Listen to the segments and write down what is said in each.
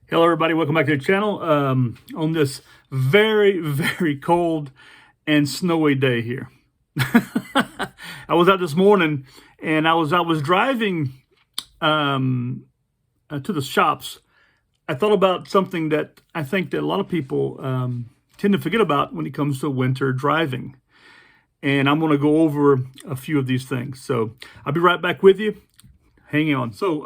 Hello, everybody. Welcome back to the channel. On this very, very cold and snowy day here, I was out this morning, and I was driving to the shops. I thought about something that I think that a lot of people tend to forget about when it comes to winter driving, and I'm going to go over a few of these things. So I'll be right back with you. Hang on. So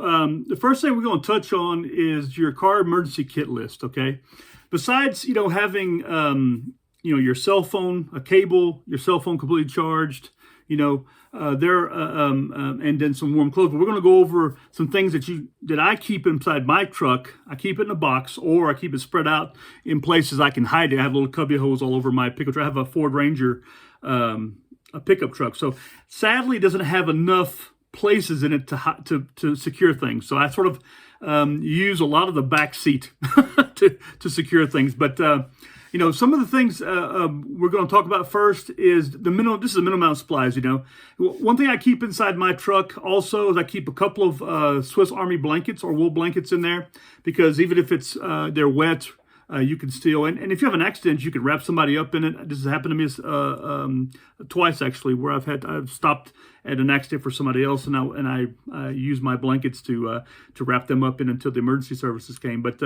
the first thing we're going to touch on is your car emergency kit list. Okay, besides having your cell phone, a cable, your cell phone completely charged, and then some warm clothes. But we're going to go over some things that I keep inside my truck. I keep it in a box, or I keep it spread out in places I can hide it. I have little cubby holes all over my pickup truck. I have a Ford Ranger, a pickup truck. So sadly, it doesn't have enough places in it to secure things. So I sort of use a lot of the back seat to secure things. But some of the things we're going to talk about first is the minimum. This is the minimum amount of supplies. One thing I keep inside my truck also is I keep a couple of Swiss Army blankets or wool blankets in there, because even if they're wet, you can still, and if you have an accident, you can wrap somebody up in it. This has happened to me twice, actually, where I've stopped at an accident for somebody else, and I use my blankets to wrap them up in until the emergency services came. But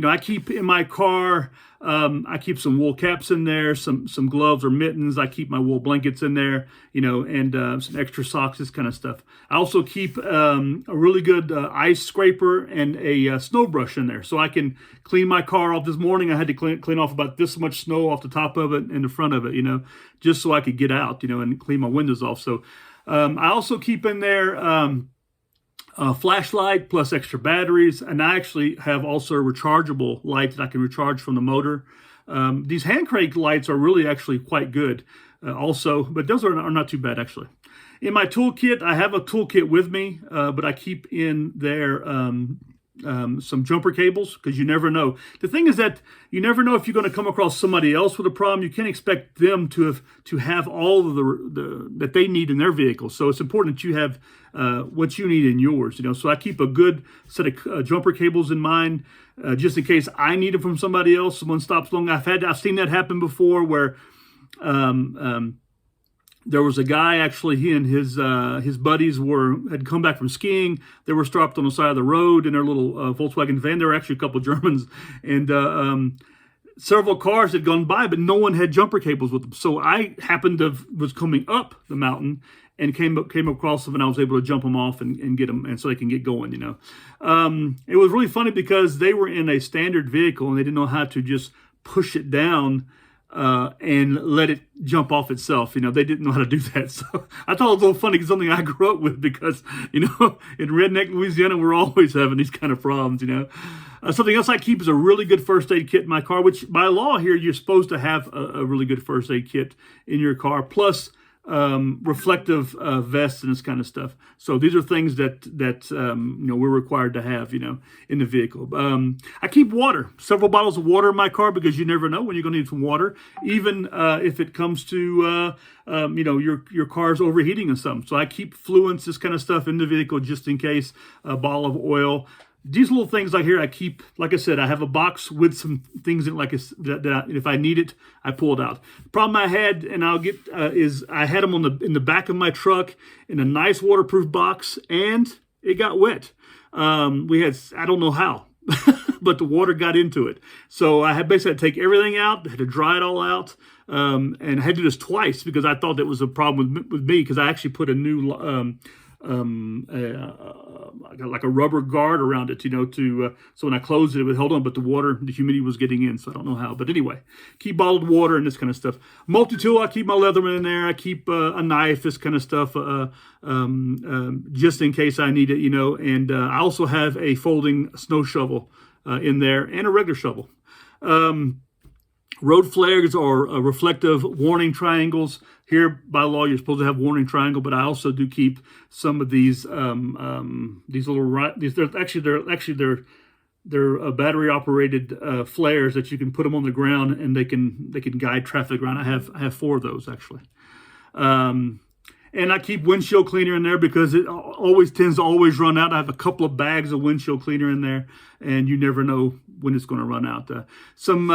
I keep in my car, I keep some wool caps in there, some gloves or mittens. I keep my wool blankets in there, and some extra socks, this kind of stuff. I also keep a really good ice scraper and a snow brush in there, so I can clean my car off. This morning I had to clean off about this much snow off the top of it and the front of it, just so I could get out, and clean my windows off. So I also keep in there a flashlight plus extra batteries, and I actually have also a rechargeable light that I can recharge from the motor. These hand crank lights are really actually quite good also, but those are not too bad actually. In my toolkit, I have a toolkit with me, but I keep in there some jumper cables, because you never know. The thing is that you never know if you're going to come across somebody else with a problem. You can't expect them to have all of the that they need in their vehicle. So it's important that you have what you need in yours. So I keep a good set of jumper cables in mine, just in case I need them from somebody else. Someone stops long. I've seen that happen before, where there was a guy, actually, he and his buddies had come back from skiing. They were stopped on the side of the road in their little Volkswagen van. There were actually a couple of Germans, and several cars had gone by, but no one had jumper cables with them. So I was coming up the mountain and came across them, and I was able to jump them off and get them, and so they can get going. It was really funny because they were in a standard vehicle and they didn't know how to just push it down and let it jump off itself. They didn't know how to do that. So I thought it was a little funny, because something I grew up with, because, in redneck Louisiana, we're always having these kind of problems, Something else I keep is a really good first aid kit in my car, which by law here, you're supposed to have a really good first aid kit in your car, plus reflective vests and this kind of stuff. So these are things that we're required to have, in the vehicle. I keep water, several bottles of water in my car, because you never know when you're going to need some water, even if it comes to your car's overheating or something. So I keep fluids, this kind of stuff, in the vehicle, just in case. A bottle of oil. These little things like here, I keep, like I said, I have a box with some things in it, if I need it, I pull it out. The problem I had, and is I had them in the back of my truck in a nice waterproof box, and it got wet. I don't know how, but the water got into it. So I had to take everything out, had to dry it all out, and I had to do this twice, because I thought that was a problem with me, because I actually put a new like a rubber guard around it, so when I closed it, it would hold on, but the humidity was getting in, so I don't know how. But anyway, keep bottled water and this kind of stuff. Multi-tool, I keep my Leatherman in there. I keep a knife, this kind of stuff, just in case I need it, and I also have a folding snow shovel in there, and a regular shovel. Road flares or reflective warning triangles. Here, by law, you're supposed to have warning triangle, but I also do keep some of these little they're battery operated flares that you can put them on the ground, and they can guide traffic around. I have 4 of those actually. And I keep windshield cleaner in there because it always tends to run out. I have a couple of bags of windshield cleaner in there. and you never know when it's going to run out. Some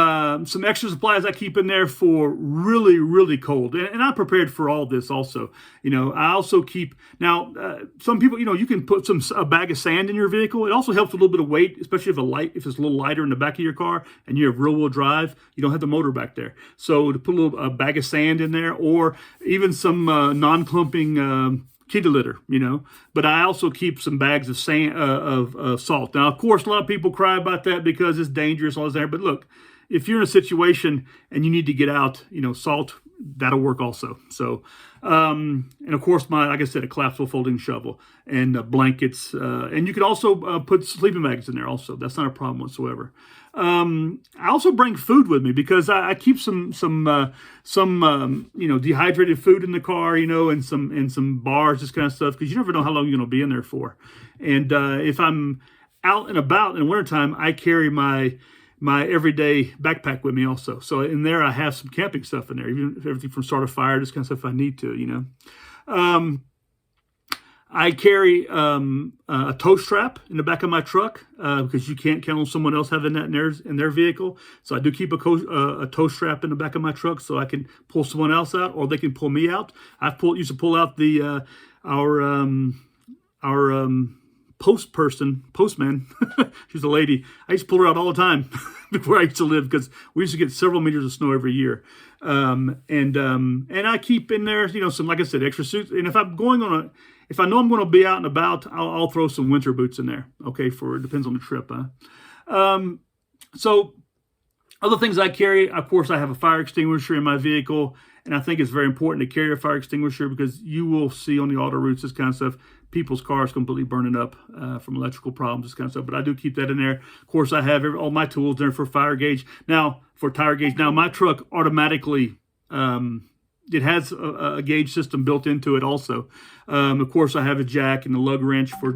extra supplies I keep in there for really, really cold, and I'm prepared for all this also. I also keep, now, some people, you can put a bag of sand in your vehicle. It also helps with a little bit of weight, especially if it's a little lighter in the back of your car and you have rear-wheel drive, you don't have the motor back there. So to put a bag of sand in there, or even some non-clumping kitty litter, But I also keep some bags of sand, of salt. Now, of course, a lot of people cry about that because it's dangerous, all this there. But look, if you're in a situation and you need to get out, salt, that'll work also. So, and of course, like I said, a collapsible folding shovel and blankets. And you can also put sleeping bags in there also. That's not a problem whatsoever. I also bring food with me because I keep some dehydrated food in the car, and some bars, this kind of stuff, because you never know how long you're going to be in there for. And if I'm out and about in the wintertime, I carry my everyday backpack with me also. So in there, I have some camping stuff in there, even everything from start a fire, this kind of stuff if I need to, I carry a tow strap in the back of my truck because you can't count on someone else having that in their vehicle. So I do keep a tow strap in the back of my truck so I can pull someone else out, or they can pull me out. Used to pull out our postman. She's a lady. I used to pull her out all the time before I used to live, because we used to get several meters of snow every year. And I keep in there, some, like I said, extra suits. And if I'm going if I know I'm going to be out and about, I'll throw some winter boots in there. Okay, it depends on the trip. So other things I carry, of course, I have a fire extinguisher in my vehicle, and I think it's very important to carry a fire extinguisher because you will see on the auto routes, this kind of stuff, people's cars completely burning up from electrical problems, this kind of stuff. But I do keep that in there. Of course, I have all my tools there for fire gauge. Now, for tire gauge. Now, my truck automatically, it has a gauge system built into it also. Of course, I have a jack and a lug wrench for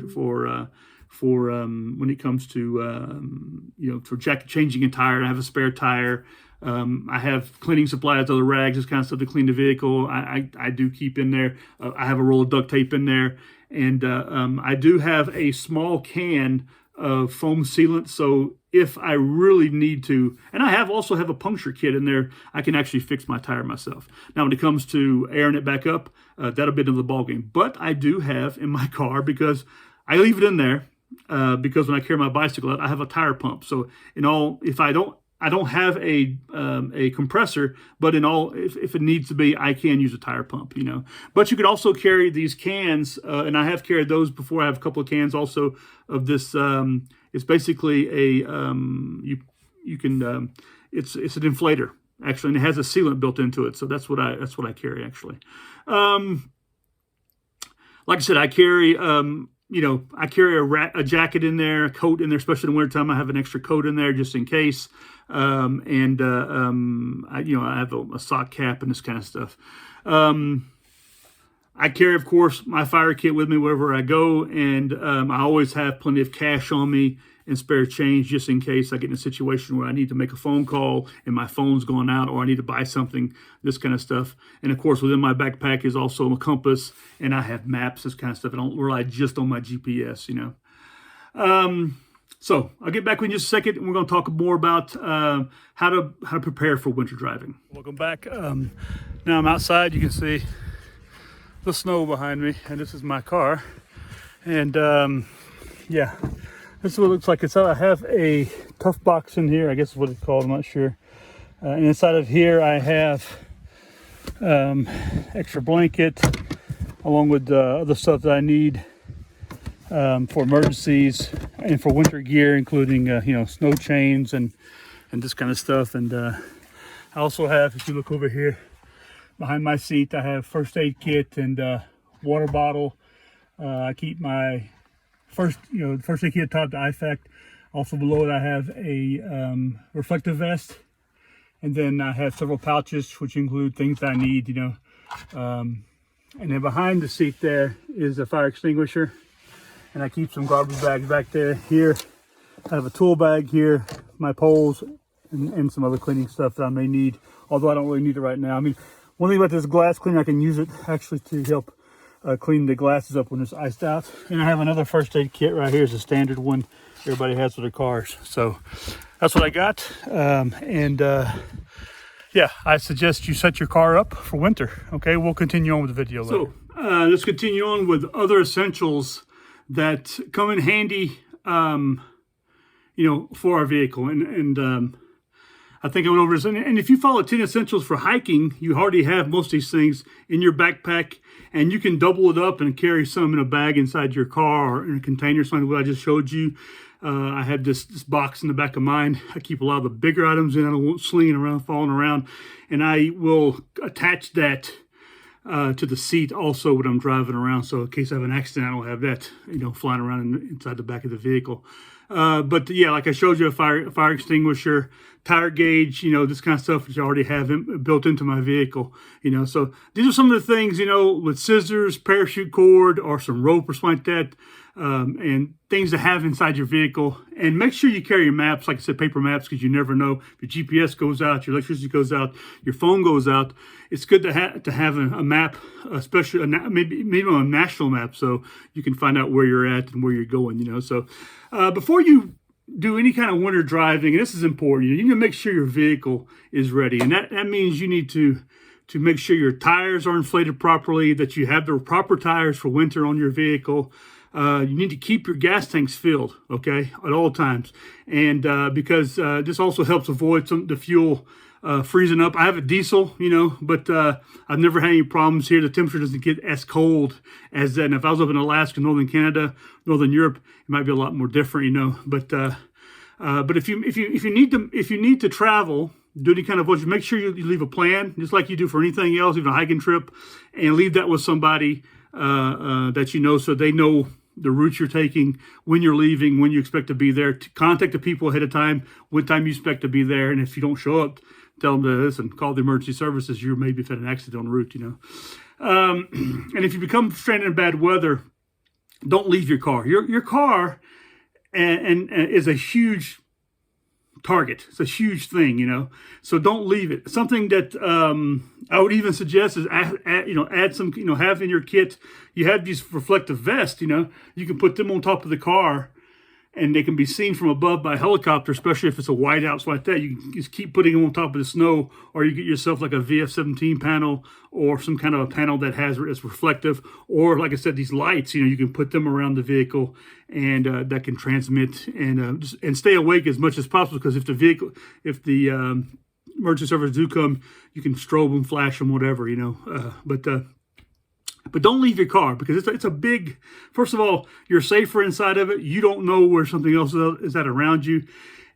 when it comes to for changing a tire. I have a spare tire. I have cleaning supplies, other rags, this kind of stuff to clean the vehicle. I do keep in there. I have a roll of duct tape in there, and I do have a small can of foam sealant. So if I really need to, and I also have a puncture kit in there, I can actually fix my tire myself. Now, when it comes to airing it back up, that'll be another ballgame. But I do have in my car, because I leave it in there, because when I carry my bicycle out, I have a tire pump. So if I don't have a compressor, but if it needs to be, I can use a tire pump, But you could also carry these cans, and I have carried those before. I have a couple of cans also of this. It's basically it's an inflator actually, and it has a sealant built into it. So that's what I carry actually. Like I said, I carry I carry a jacket in there, a coat in there, especially in the wintertime. I have an extra coat in there just in case. I have a sock cap and this kind of stuff. I carry, of course, my fire kit with me wherever I go, and I always have plenty of cash on me and spare change just in case I get in a situation where I need to make a phone call and my phone's going out, or I need to buy something, this kind of stuff. And of course, within my backpack is also a compass, and I have maps, this kind of stuff. I don't rely just on my GPS, So I'll get back with you in just a second, and we're going to talk more about how to prepare for winter driving. Welcome back. Now I'm outside. You can see the snow behind me, and this is my car. And this is what it looks like. I have a tough box in here, I guess is what it's called, I'm not sure. And inside of here I have extra blanket along with other stuff that I need for emergencies and for winter gear, including snow chains and this kind of stuff. And I also have, if you look over here behind my seat, I have first aid kit and water bottle. I keep my first aid kit top to IFAC. Also below it I have a reflective vest, and then I have several pouches which include things that I need, and then behind the seat there is a fire extinguisher, and I keep some garbage bags back there. Here I have a tool bag here, my poles, and some other cleaning stuff that I may need, although I don't really need it right now. I mean, one thing about this glass cleaner, I can use it actually to help clean the glasses up when it's iced out. And I have another first aid kit right here. It's a standard one everybody has with their cars. So that's what I got. Yeah, I suggest you set your car up for winter. Okay, we'll continue on with the video later. So let's continue on with other essentials that come in handy, for our vehicle. I think I went over this. And if you follow 10 essentials for hiking, you already have most of these things in your backpack, and you can double it up and carry some in a bag inside your car or in a container, something like what I just showed you. I have this box in the back of mine. I keep a lot of the bigger items in. I don't want slinging around, falling around. And I will attach that to the seat also when I'm driving around. So in case I have an accident, I don't have that, flying around inside the back of the vehicle. But yeah, like I showed you, a fire extinguisher, tire gauge, this kind of stuff which I already have built into my vehicle, So these are some of the things, with scissors, parachute cord, or some rope or something like that, and things to have inside your vehicle. And make sure you carry your maps, like I said, paper maps, because you never know if your GPS goes out, your electricity goes out, your phone goes out. It's good to have a map, especially maybe a national map, so you can find out where you're at and where you're going. So before you do any kind of winter driving, and this is important, you need to make sure your vehicle is ready, and that means you need to make sure your tires are inflated properly, that you have the proper tires for winter on your vehicle. You need to keep your gas tanks filled, okay, at all times, and because this also helps avoid the fuel freezing up. I have a diesel, but I've never had any problems here. The temperature doesn't get as cold as that. And if I was up in Alaska, northern Canada, northern Europe, it might be a lot more different, But if you need to travel, do any kind of voyage, make sure you leave a plan, just like you do for anything else, even a hiking trip, and leave that with somebody that so they know the route you're taking, when you're leaving, when you expect to be there. To contact the people ahead of time, what time you expect to be there, and if you don't show up, tell them to listen, call the emergency services. You maybe have had an accident on the route, And if you become stranded in bad weather, don't leave your car. Your car and is a huge target. It's a huge thing, So don't leave it. Something that I would even suggest is add some, have in your kit. You have these reflective vests, you can put them on top of the car, and they can be seen from above by a helicopter, especially if it's a whiteout like that. You can just keep putting them on top of the snow, or you get yourself like a VF-17 panel or some kind of a panel that is reflective, or like I said, these lights. You can put them around the vehicle, and that can transmit and stay awake as much as possible. Because if the emergency services do come, you can strobe them, flash them, whatever. But don't leave your car, because it's a big, first of all, you're safer inside of it. You don't know where something else is at around you.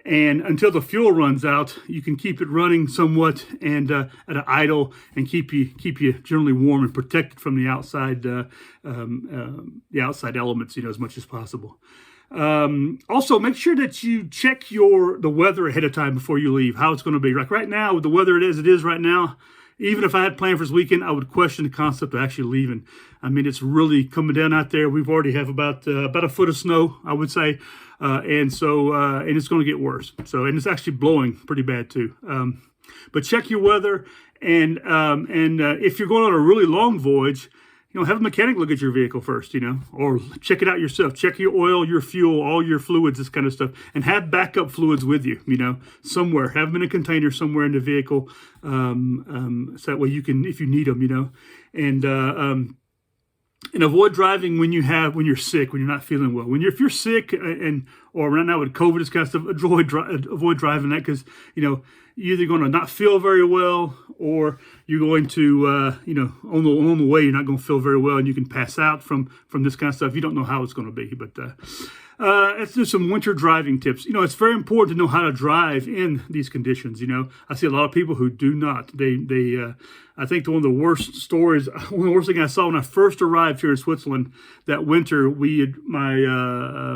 And until the fuel runs out, you can keep it running somewhat and at an idle, and keep you generally warm and protected from the outside elements, as much as possible. Also, make sure that you check the weather ahead of time before you leave, how it's going to be. Like right now, with the weather it is right now, even if I had planned for this weekend, I would question the concept of actually leaving. I mean, it's really coming down out there. We've already have about a foot of snow, I would say, and it's going to get worse. So, and it's actually blowing pretty bad too. But check your weather, and if you're going on a really long voyage, have a mechanic look at your vehicle first, or check it out yourself. Check your oil, your fuel, all your fluids, this kind of stuff, and have backup fluids with you, somewhere. Have them in a container somewhere in the vehicle, so that way you can, if you need them, and avoid driving when you're sick, when you're not feeling well. If you're sick, or right now with COVID, this kind of stuff, avoid driving that, because you're either going to not feel very well, or you're going to on the way you're not going to feel very well, and you can pass out from this kind of stuff. You don't know how it's going to be. But let's do some winter driving tips. It's very important to know how to drive in these conditions. I see a lot of people who do not. I think one of the worst stories, one of the worst things I saw when I first arrived here in Switzerland that winter, as a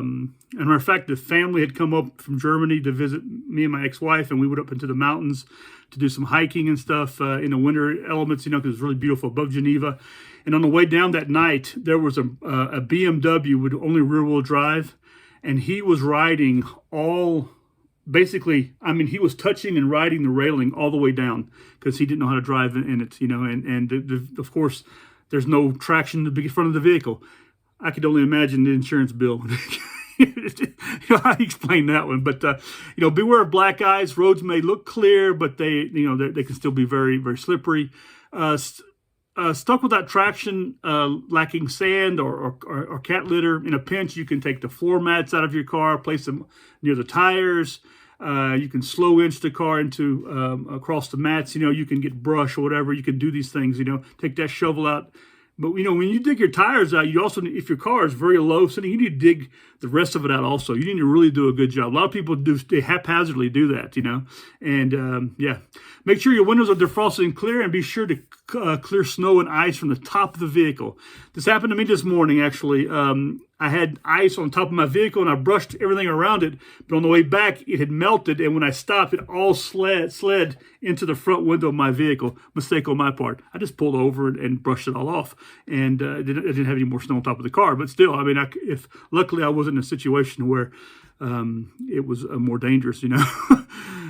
matter of fact, the family had come up from Germany to visit me and my ex-wife, and we went up into the mountains to do some hiking and stuff in the winter elements, because it was really beautiful above Geneva. And on the way down that night, there was a BMW with only rear-wheel drive, and he was riding he was touching and riding the railing all the way down, because he didn't know how to drive in it, and of course, there's no traction in the front of the vehicle. I could only imagine the insurance bill. How do you explain that one? But beware of black ice. Roads may look clear, but they can still be very, very slippery. Stuck without traction, lacking sand or cat litter. In a pinch, you can take the floor mats out of your car, place them near the tires. You can slow inch the car into across the mats. You can get brush or whatever. You can do these things. Take that shovel out. But when you dig your tires out, you also, if your car is very low sitting, you need to dig the rest of it out also. You need to really do a good job. A lot of people they haphazardly do that, And make sure your windows are defrosted and clear, and be sure to clear snow and ice from the top of the vehicle. This happened to me this morning, actually. I had ice on top of my vehicle, and I brushed everything around it. But on the way back, it had melted, and when I stopped, it all slid into the front window of my vehicle. Mistake on my part. I just pulled over and brushed it all off, and I didn't have any more snow on top of the car. But still, if luckily I wasn't in a situation where it was more dangerous,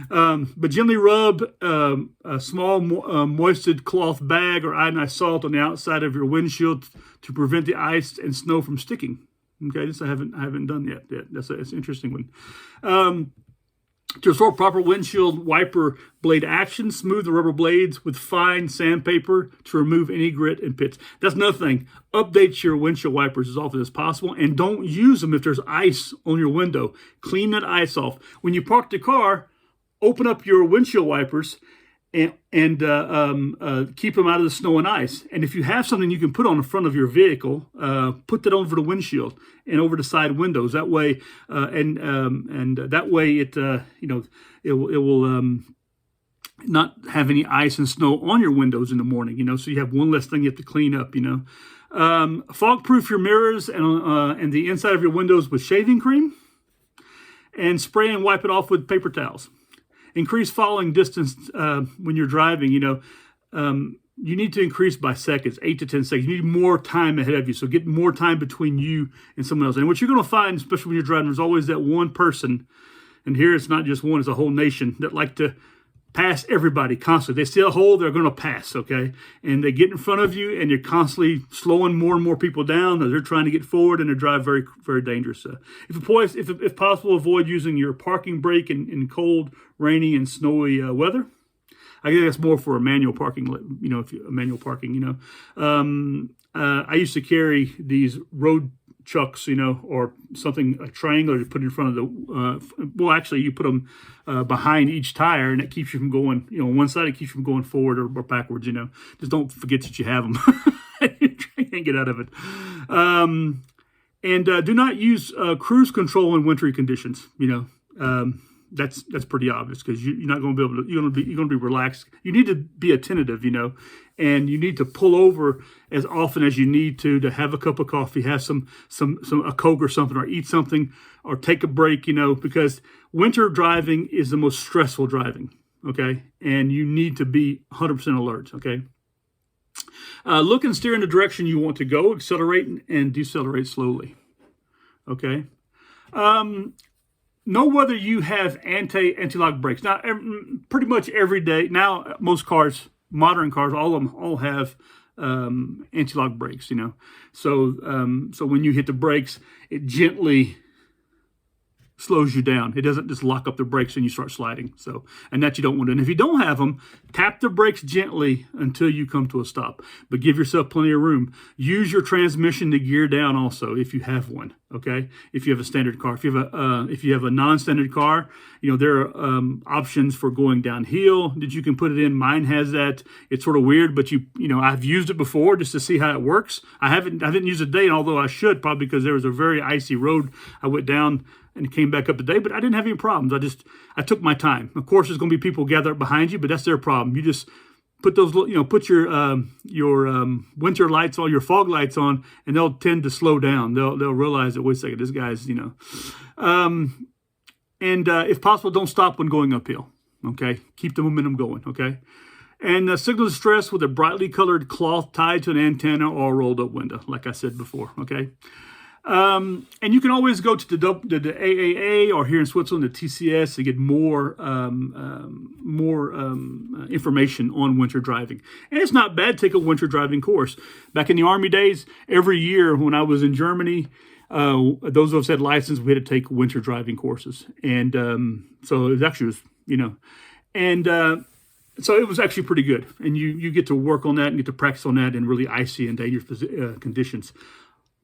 But gently rub a small moistened cloth bag or iodized salt on the outside of your windshield to prevent the ice and snow from sticking. Okay, this I haven't done yet. That's an interesting one. To restore proper windshield wiper blade action, smooth the rubber blades with fine sandpaper to remove any grit and pits. That's another thing. Update your windshield wipers as often as possible, and don't use them if there's ice on your window. Clean that ice off. When you park the car, open up your windshield wipers and keep them out of the snow and ice. And if you have something you can put on the front of your vehicle, put that over the windshield and over the side windows. That way, that way it will not have any ice and snow on your windows in the morning. So you have one less thing you have to clean up. Fog-proof your mirrors and the inside of your windows with shaving cream, and spray and wipe it off with paper towels. Increase following distance when you're driving. You need to increase by seconds, 8 to 10 seconds. You need more time ahead of you, so get more time between you and someone else. And what you're going to find, especially when you're driving, there's always that one person, and here it's not just one, it's a whole nation, that like to pass everybody constantly. They see a hole, they're going to pass, okay? And they get in front of you, and you're constantly slowing more and more people down as they're trying to get forward, and they drive very, very dangerous. If possible, avoid using your parking brake in cold, rainy, and snowy weather. I guess that's more for a manual parking, I used to carry these road chucks, or something, a triangle to put in front of the, actually you put them behind each tire, and it keeps you from going, on one side it keeps you from going forward or backwards, Just don't forget that you have them. You can't get out of it. And do not use cruise control in wintry conditions, That's pretty obvious, because you're not going to be able to. You're going to be relaxed. You need to be attentive, and you need to pull over as often as you need to have a cup of coffee, have a Coke or something, or eat something, or take a break, because winter driving is the most stressful driving. Okay, and you need to be 100% alert. Okay. Look and steer in the direction you want to go. Accelerate and decelerate slowly. Okay. Know whether you have anti-lock brakes. Now, pretty much every day now, most cars, modern cars, all of them all have anti-lock brakes. So when you hit the brakes, it gently slows you down. It doesn't just lock up the brakes and you start sliding. And that you don't want to. And if you don't have them, tap the brakes gently until you come to a stop. But give yourself plenty of room. Use your transmission to gear down also if you have one. Okay, if you have a standard car, if you have a non-standard car, there are options for going downhill that you can put it in. Mine has that. It's sort of weird, but I've used it before just to see how it works. I didn't use it today, although I should, probably because there was a very icy road I went down and came back up today, but I didn't have any problems. I took my time. Of course, there's going to be people gathered up behind you, but that's their problem. You just put those, put your winter lights on, your fog lights on, and they'll tend to slow down. They'll realize that, wait a second, this guy's, and if possible, don't stop when going uphill. Okay, keep the momentum going. Okay, and signal distress with a brightly colored cloth tied to an antenna or a rolled up window, like I said before. Okay. And you can always go to the AAA, or here in Switzerland, the TCS, to get more information on winter driving. And it's not bad to take a winter driving course. Back in the Army days, every year when I was in Germany, those of us that had license, we had to take winter driving courses. And so it actually was, and so it was actually pretty good. And you get to work on that and get to practice on that in really icy and dangerous conditions.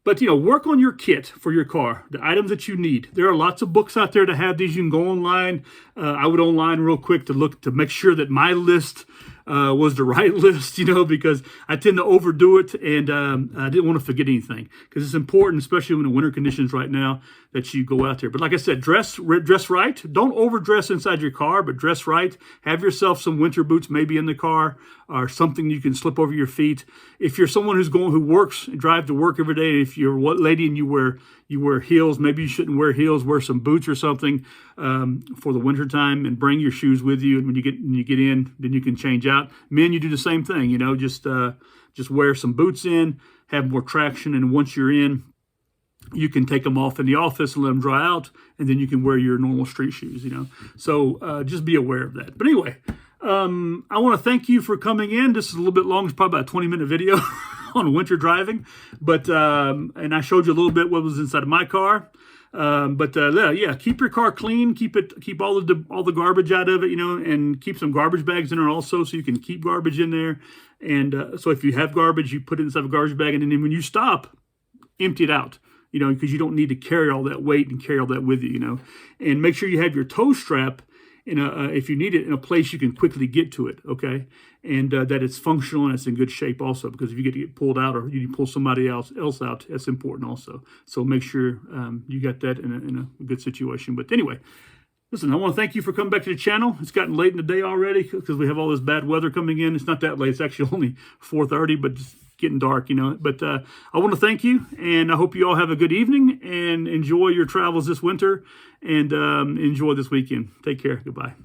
But, work on your kit for your car, the items that you need. There are lots of books out there to have these. You can go online. I would online real quick to make sure that my list was the right list, because I tend to overdo it, and I didn't want to forget anything, because it's important, especially in the winter conditions right now, that you go out there. But like I said, dress right. Don't overdress inside your car, but dress right. Have yourself some winter boots maybe in the car, or something you can slip over your feet. If you're someone who works and drive to work every day, if you're a lady and you wear heels, maybe you shouldn't wear heels. Wear some boots or something for the winter time, and bring your shoes with you. And when you get in, then you can change out. Men, you do the same thing. Just wear some boots in, have more traction, and once you're in, you can take them off in the office and let them dry out, and then you can wear your normal street shoes. So just be aware of that. But anyway, I want to thank you for coming in. This is a little bit long. It's probably about a 20-minute video on winter driving, but and I showed you a little bit what was inside of my car. Yeah, keep your car clean. Keep all the garbage out of it, and keep some garbage bags in there also, so you can keep garbage in there. And so if you have garbage, you put it inside a garbage bag, and then when you stop, empty it out. Because you don't need to carry all that weight and carry all that with you. And make sure you have your tow strap if you need it, in a place you can quickly get to it, okay? And that it's functional and it's in good shape also, because if you get pulled out, or you pull somebody else out, that's important also. So make sure you got that in a good situation. But anyway, listen, I want to thank you for coming back to the channel. It's gotten late in the day already, because we have all this bad weather coming in. It's not that late. It's actually only 4:30, but it's getting dark, But I want to thank you, and I hope you all have a good evening and enjoy your travels this winter, and enjoy this weekend. Take care. Goodbye.